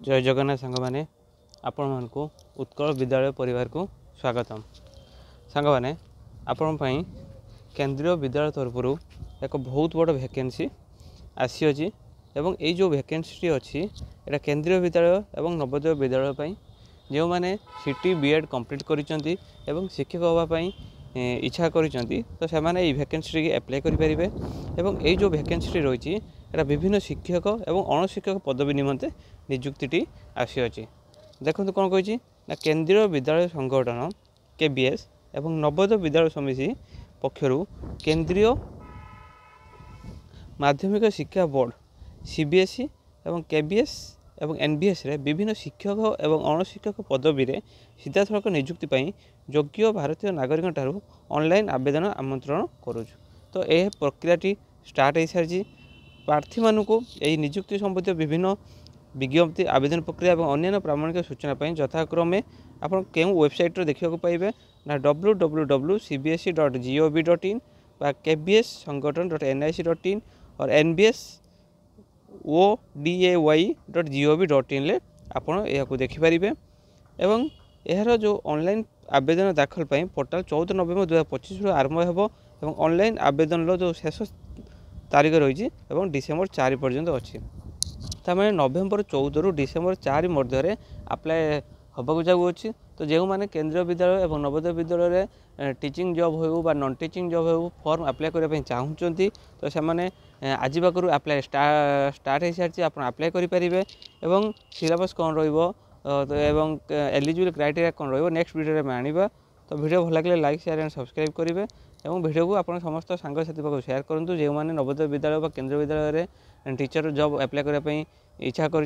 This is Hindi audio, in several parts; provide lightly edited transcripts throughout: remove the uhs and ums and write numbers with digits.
जय जगन्नाथ सांग मैंने आपण मानकु उत्कल विद्यालय परिवार को स्वागतम। सांग मैंने आपण केंद्रीय विद्यालय तरफ एक बहुत बड़ वैकेंसी आसी अच्छी एवं ये जो वैकेंसी अच्छी यहाँ केंद्रीय विद्यालय एवं नवोदय विद्यालय जो मैंने सीटी बीएड कंप्लीट करिसेंती एवं शिक्षक होगापाई इच्छा करिसेंती तो से मैंने ये वैकेंसी एप्लाई करेंगे एवं ये जो वैकेंसी रही है विभिन्न शिक्षक एवं अणशिक्षक पदवी निमंते नियुक्ति आसी अच्छी। देखो कौन कही ना केंद्रीय विद्यालय संगठन केबीएस एवं नवोदय विद्यालय समिति पक्षर केंद्रीय माध्यमिक शिक्षा बोर्ड सीबीएसई एवं केबीएस एवं एनबीएस रे विभिन्न शिक्षक एवं अणशिक्षक पदवी रे सीधा सड़क नियुक्ति योग्य भारतीय नागरिक ठारू ऑनलाइन आवेदन आमंत्रण करूँ। तो यह प्रक्रिया स्टार्ट हो सारी प्रार्थी मानू यही नियुक्ति संबंधी विभिन्न विज्ञप्ति आवेदन प्रक्रिया और अन्य प्रामाणिक सूचना यथाक्रमे आप वेबसाइट देखा पाइबे ना www.cbse.gov.in kbssangathan.nic.in और nbsoday.gov.in ले आपण यह देखिपारे एवं यार जो ऑनलाइन आवेदन दाखल पोर्टाल 14 नवेम्बर 2025 आरंभ हो एवं ऑनलाइन आवेदन जो शेष तारीख रही डिसेम्बर 4 पर्यंत अच्छी तमें नवेम्बर 14 रु डिसेम्बर 4 मध्य आप्लाय होगा जाऊँगी। तो जो मैंने केंद्रीय विद्यालय और नवोदय विद्यालय टीचिंग जॉब हो बा नॉन टीचिंग जॉब हो फॉर्म अप्लाई करने चाहूँगी तो से आज पाखु अप्लाई स्टार्ट हो सारी आप अप्लाई करेंगे एवं सिलेबस कौन एवं एलिजिबल क्राइटेरिया कौन नेक्स्ट वीडियो में आनिबा। तो वीडियो भल लगे लाइक शेयर एंड सब्सक्राइब करेंगे और वीडियो को आप समस्त सांगसाथी पाक शेयर करूँ जो मैंने नवोदय विद्यालय केंद्रीय विद्यालय टीचर जॉब अप्लाई करने इच्छा कर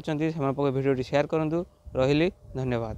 वीडियो शेयर करूँ। रही धन्यवाद।